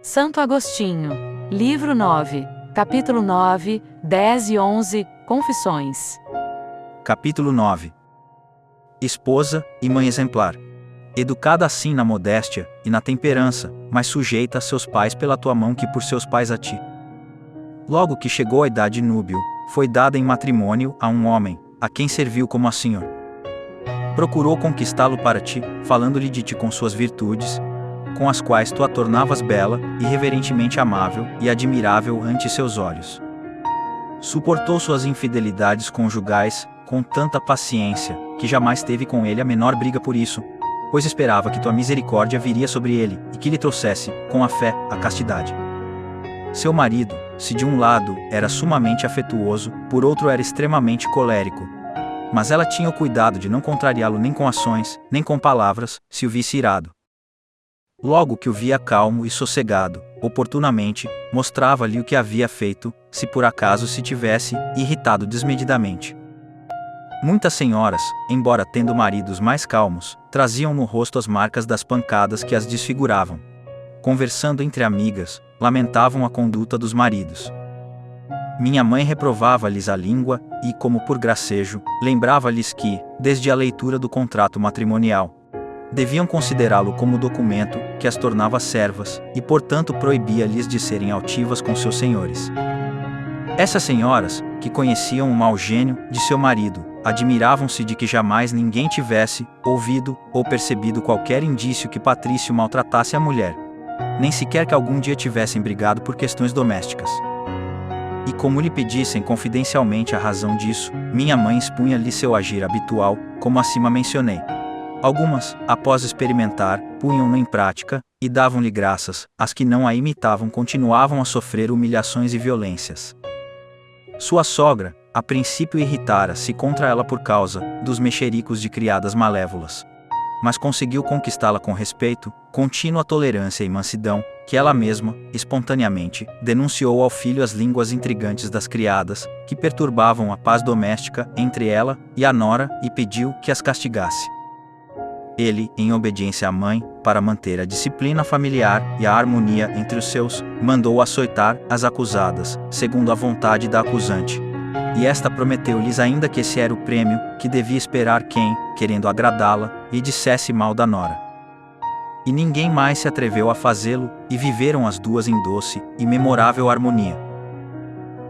Santo Agostinho. Livro 9. Capítulo 9, 10 e 11. Confissões. Capítulo 9. Esposa e mãe exemplar. Educada assim na modéstia e na temperança, mas sujeita a seus pais pela tua mão que por seus pais a ti. Logo que chegou a idade núbil, foi dada em matrimônio a um homem, a quem serviu como a senhor. Procurou conquistá-lo para ti, falando-lhe de ti com suas virtudes, com as quais tu a tornavas bela e reverentemente amável e admirável ante seus olhos. Suportou suas infidelidades conjugais com tanta paciência, que jamais teve com ele a menor briga por isso, pois esperava que tua misericórdia viria sobre ele, e que lhe trouxesse, com a fé, a castidade. Seu marido, se de um lado era sumamente afetuoso, por outro era extremamente colérico. Mas ela tinha o cuidado de não contrariá-lo nem com ações, nem com palavras, se o visse irado. Logo que o via calmo e sossegado, oportunamente, mostrava-lhe o que havia feito, se por acaso se tivesse irritado desmedidamente. Muitas senhoras, embora tendo maridos mais calmos, traziam no rosto as marcas das pancadas que as desfiguravam. Conversando entre amigas, lamentavam a conduta dos maridos. Minha mãe reprovava-lhes a língua e, como por gracejo, lembrava-lhes que, desde a leitura do contrato matrimonial, deviam considerá-lo como documento que as tornava servas, e portanto proibia-lhes de serem altivas com seus senhores. Essas senhoras, que conheciam o mau gênio de seu marido, admiravam-se de que jamais ninguém tivesse ouvido ou percebido qualquer indício que Patrício maltratasse a mulher, nem sequer que algum dia tivessem brigado por questões domésticas. E como lhe pedissem confidencialmente a razão disso, minha mãe expunha-lhe seu agir habitual, como acima mencionei. Algumas, após experimentar, punham-no em prática, e davam-lhe graças, as que não a imitavam continuavam a sofrer humilhações e violências. Sua sogra, a princípio irritara-se contra ela por causa dos mexericos de criadas malévolas. Mas conseguiu conquistá-la com respeito, contínua tolerância e mansidão, que ela mesma, espontaneamente, denunciou ao filho as línguas intrigantes das criadas, que perturbavam a paz doméstica entre ela e a nora, e pediu que as castigasse. Ele, em obediência à mãe, para manter a disciplina familiar e a harmonia entre os seus, mandou açoitar as acusadas, segundo a vontade da acusante. E esta prometeu-lhes ainda que esse era o prêmio que devia esperar quem, querendo agradá-la, lhe dissesse mal da nora. E ninguém mais se atreveu a fazê-lo, e viveram as duas em doce e memorável harmonia.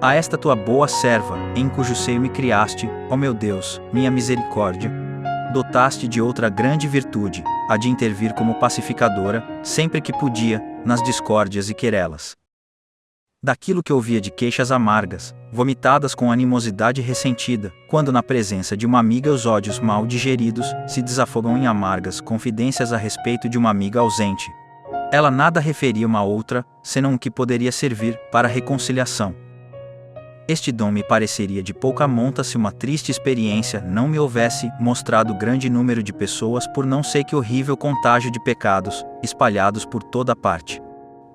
A esta tua boa serva, em cujo seio me criaste, ó meu Deus, minha misericórdia, dotaste de outra grande virtude, a de intervir como pacificadora, sempre que podia, nas discórdias e querelas. Daquilo que ouvia de queixas amargas, vomitadas com animosidade ressentida, quando na presença de uma amiga os ódios mal digeridos se desafogam em amargas confidências a respeito de uma amiga ausente. Ela nada referia uma a outra, senão o que poderia servir para a reconciliação. Este dom me pareceria de pouca monta se uma triste experiência não me houvesse mostrado grande número de pessoas por não sei que horrível contágio de pecados, espalhados por toda parte,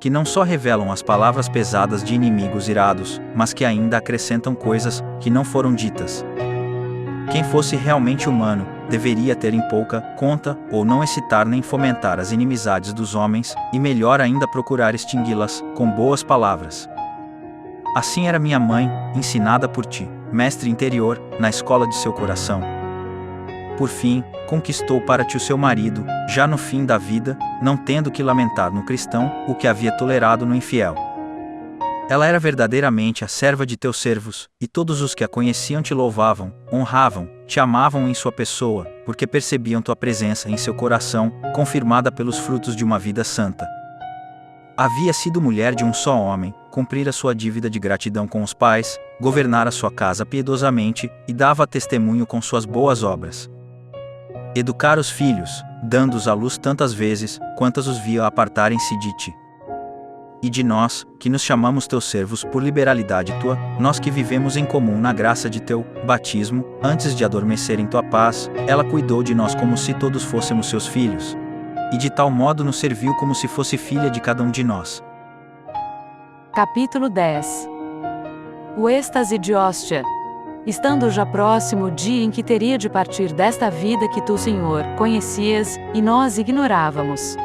que não só revelam as palavras pesadas de inimigos irados, mas que ainda acrescentam coisas que não foram ditas. Quem fosse realmente humano, deveria ter em pouca conta, ou não excitar nem fomentar as inimizades dos homens, e melhor ainda procurar extingui-las com boas palavras. Assim era minha mãe, ensinada por ti, mestre interior, na escola de seu coração. Por fim, conquistou para ti o seu marido, já no fim da vida, não tendo que lamentar no cristão o que havia tolerado no infiel. Ela era verdadeiramente a serva de teus servos, e todos os que a conheciam te louvavam, honravam, te amavam em sua pessoa, porque percebiam tua presença em seu coração, confirmada pelos frutos de uma vida santa. Havia sido mulher de um só homem, cumprira sua dívida de gratidão com os pais, governara sua casa piedosamente, e dava testemunho com suas boas obras. Educar os filhos, dando-os à luz tantas vezes, quantas os via apartarem-se de ti. E de nós, que nos chamamos teus servos por liberalidade tua, nós que vivemos em comum na graça de teu batismo, antes de adormecer em tua paz, ela cuidou de nós como se todos fôssemos seus filhos. E de tal modo nos serviu como se fosse filha de cada um de nós. Capítulo 10. O êxtase de hóstia. Estando já próximo o dia em que teria de partir desta vida que tu, Senhor, conhecias, e nós ignorávamos.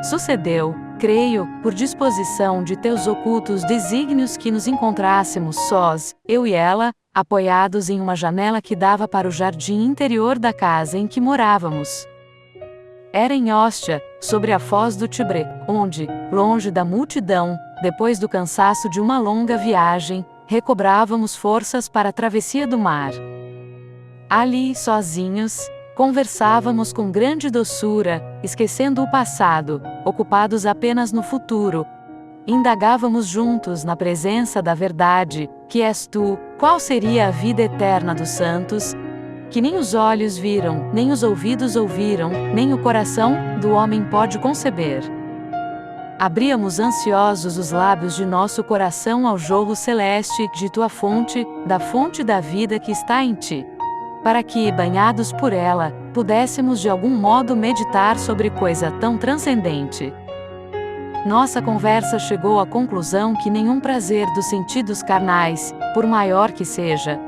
Sucedeu, Creio, por disposição de teus ocultos desígnios, que nos encontrássemos sós, eu e ela, apoiados em uma janela que dava para o jardim interior da casa em que morávamos. Era em Ostia, sobre a foz do Tibre, onde, longe da multidão, depois do cansaço de uma longa viagem, recobrávamos forças para a travessia do mar. Ali, sozinhos, conversávamos com grande doçura, esquecendo o passado, ocupados apenas no futuro. Indagávamos juntos na presença da verdade, que és tu, qual seria a vida eterna dos santos, que nem os olhos viram, nem os ouvidos ouviram, nem o coração do homem pode conceber. Abríamos ansiosos os lábios de nosso coração ao jorro celeste de tua fonte, da fonte da vida que está em ti, para que, banhados por ela, pudéssemos de algum modo meditar sobre coisa tão transcendente. Nossa conversa chegou à conclusão que nenhum prazer dos sentidos carnais, por maior que seja,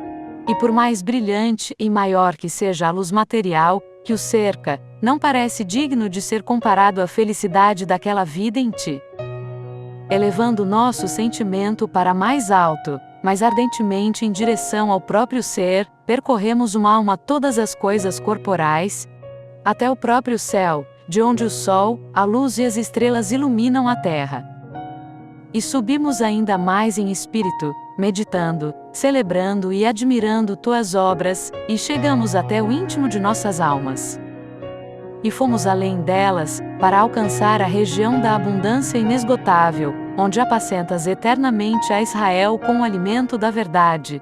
e por mais brilhante e maior que seja a luz material que o cerca, não parece digno de ser comparado à felicidade daquela vida em ti. Elevando nosso sentimento para mais alto, mais ardentemente em direção ao próprio ser, percorremos uma alma todas as coisas corporais, até o próprio céu, de onde o sol, a luz e as estrelas iluminam a terra. E subimos ainda mais em espírito, meditando, celebrando e admirando tuas obras, e chegamos até o íntimo de nossas almas. E fomos além delas, para alcançar a região da abundância inesgotável, onde apacentas eternamente a Israel com o alimento da verdade.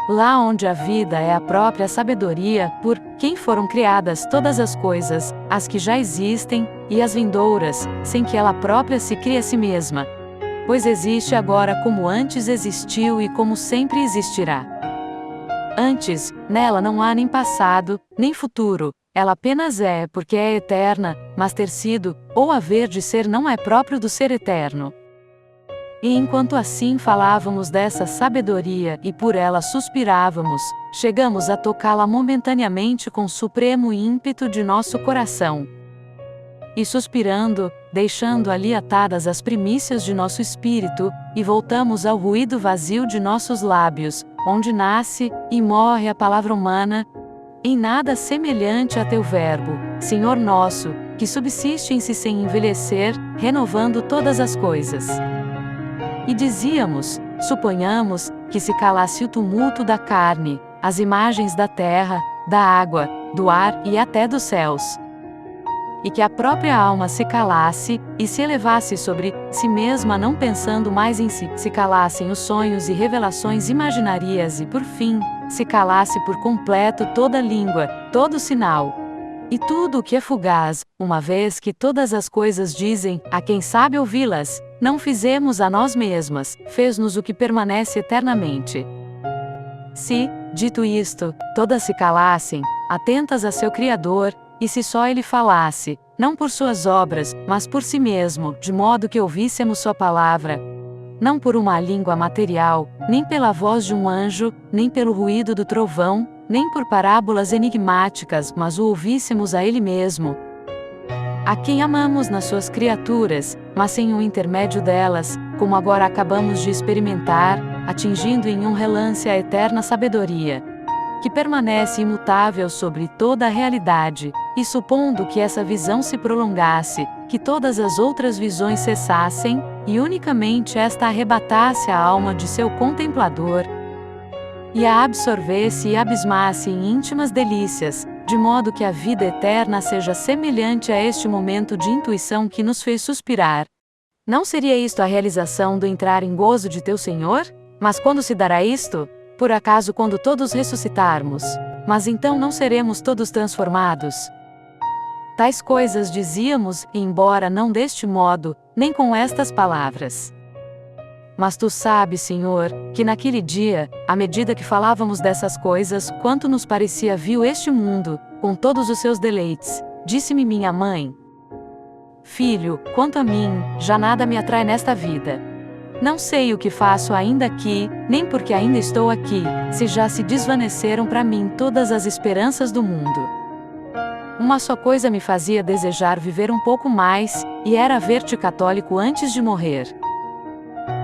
Lá onde a vida é a própria sabedoria, por quem foram criadas todas as coisas, as que já existem, e as vindouras, sem que ela própria se crie a si mesma. Pois existe agora como antes existiu e como sempre existirá. Antes, nela não há nem passado, nem futuro, ela apenas é porque é eterna, mas ter sido, ou haver de ser não é próprio do ser eterno. E enquanto assim falávamos dessa sabedoria e por ela suspirávamos, chegamos a tocá-la momentaneamente com supremo ímpeto de nosso coração. E suspirando, deixando ali atadas as primícias de nosso espírito, e voltamos ao ruído vazio de nossos lábios, onde nasce e morre a palavra humana, em nada semelhante a teu verbo, Senhor nosso, que subsiste em si sem envelhecer, renovando todas as coisas. E dizíamos, suponhamos, que se calasse o tumulto da carne, as imagens da terra, da água, do ar e até dos céus. E que a própria alma se calasse, e se elevasse sobre si mesma, não pensando mais em si, se calassem os sonhos e revelações imaginarias e, por fim, se calasse por completo toda língua, todo sinal. E tudo o que é fugaz, uma vez que todas as coisas dizem, a quem sabe ouvi-las, não fizemos a nós mesmas, fez-nos o que permanece eternamente. Se, dito isto, todas se calassem, atentas a seu Criador, e se só ele falasse, não por suas obras, mas por si mesmo, de modo que ouvíssemos sua palavra, não por uma língua material, nem pela voz de um anjo, nem pelo ruído do trovão, nem por parábolas enigmáticas, mas o ouvíssemos a ele mesmo, a quem amamos nas suas criaturas, mas sem o intermédio delas, como agora acabamos de experimentar, atingindo em um relance a eterna sabedoria, que permanece imutável sobre toda a realidade, e supondo que essa visão se prolongasse, que todas as outras visões cessassem, e unicamente esta arrebatasse a alma de seu contemplador, e a absorvesse e abismasse em íntimas delícias, de modo que a vida eterna seja semelhante a este momento de intuição que nos fez suspirar. Não seria isto a realização do entrar em gozo de teu Senhor? Mas quando se dará isto? Por acaso quando todos ressuscitarmos? Mas então não seremos todos transformados? Tais coisas dizíamos, embora não deste modo, nem com estas palavras. Mas tu sabes, Senhor, que naquele dia, à medida que falávamos dessas coisas, quanto nos parecia vil este mundo, com todos os seus deleites, disse-me minha mãe: Filho, quanto a mim, já nada me atrai nesta vida. Não sei o que faço ainda aqui, nem porque ainda estou aqui, se já se desvaneceram para mim todas as esperanças do mundo. Uma só coisa me fazia desejar viver um pouco mais, e era ver-te católico antes de morrer.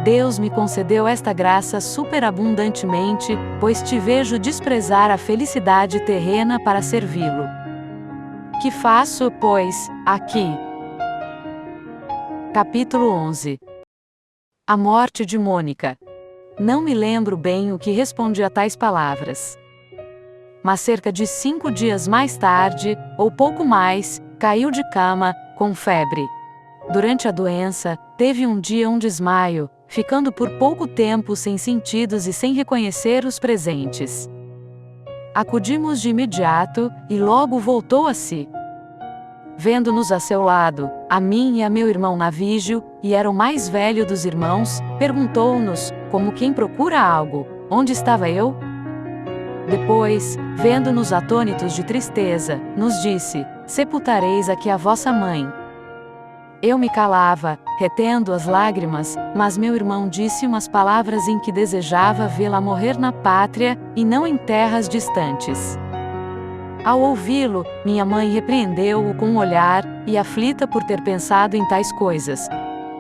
Deus me concedeu esta graça superabundantemente, pois te vejo desprezar a felicidade terrena para servi-lo. Que faço, pois, aqui? Capítulo 11. A morte de Mônica. Não me lembro bem o que respondi a tais palavras. Mas cerca de 5 dias mais tarde, ou pouco mais, caiu de cama, com febre. Durante a doença, teve um dia um desmaio, ficando por pouco tempo sem sentidos e sem reconhecer os presentes. Acudimos de imediato, e logo voltou a si. Vendo-nos a seu lado, a mim e a meu irmão Navígio, e era o mais velho dos irmãos, perguntou-nos, como quem procura algo, onde estava eu? Depois, vendo-nos atônitos de tristeza, nos disse: sepultareis aqui a vossa mãe. Eu me calava, retendo as lágrimas, mas meu irmão disse umas palavras em que desejava vê-la morrer na pátria, e não em terras distantes. Ao ouvi-lo, minha mãe repreendeu-o com um olhar, e aflita por ter pensado em tais coisas.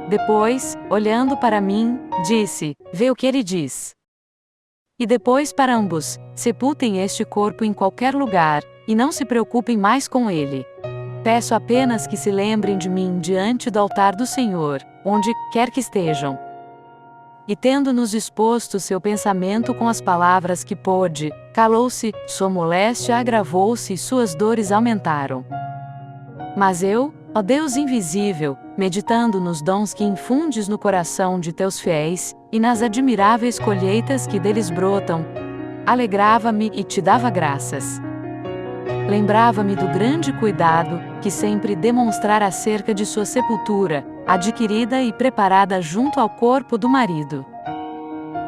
Depois, olhando para mim, disse: vê o que ele diz. E depois para ambos: sepultem este corpo em qualquer lugar, e não se preocupem mais com ele. Peço apenas que se lembrem de mim diante do altar do Senhor, onde quer que estejam. E tendo-nos exposto seu pensamento com as palavras que pôde, calou-se, sua moléstia agravou-se e suas dores aumentaram. Mas eu, ó Deus invisível, meditando nos dons que infundes no coração de teus fiéis, e nas admiráveis colheitas que deles brotam, alegrava-me e te dava graças. Lembrava-me do grande cuidado que sempre demonstrara acerca de sua sepultura, adquirida e preparada junto ao corpo do marido.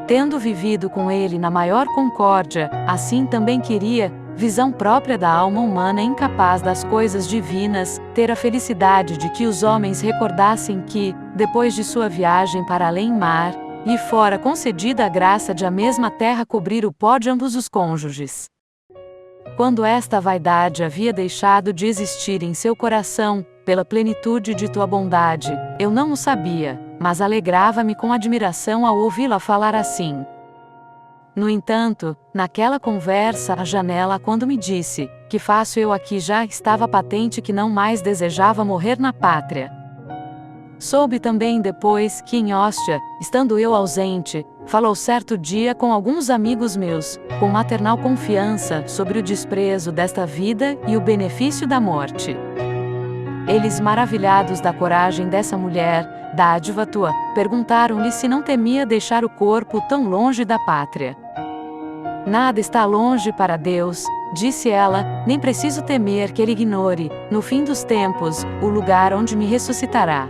Tendo vivido com ele na maior concórdia, assim também queria, visão própria da alma humana incapaz das coisas divinas, ter a felicidade de que os homens recordassem que, depois de sua viagem para além-mar, lhe fora concedida a graça de a mesma terra cobrir o pó de ambos os cônjuges. Quando esta vaidade havia deixado de existir em seu coração, pela plenitude de tua bondade, eu não o sabia, mas alegrava-me com admiração ao ouvi-la falar assim. No entanto, naquela conversa à janela quando me disse: que faço eu aqui, já estava patente que não mais desejava morrer na pátria. Soube também depois que em Óstia, estando eu ausente, falou certo dia com alguns amigos meus, com maternal confiança, sobre o desprezo desta vida e o benefício da morte. Eles, maravilhados da coragem dessa mulher, dádiva tua, perguntaram-lhe se não temia deixar o corpo tão longe da pátria. Nada está longe para Deus, disse ela, nem preciso temer que ele ignore, no fim dos tempos, o lugar onde me ressuscitará.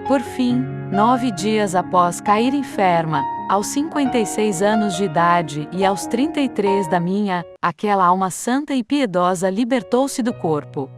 Por fim, 9 dias após cair enferma, aos 56 anos de idade e aos 33 da minha, aquela alma santa e piedosa libertou-se do corpo.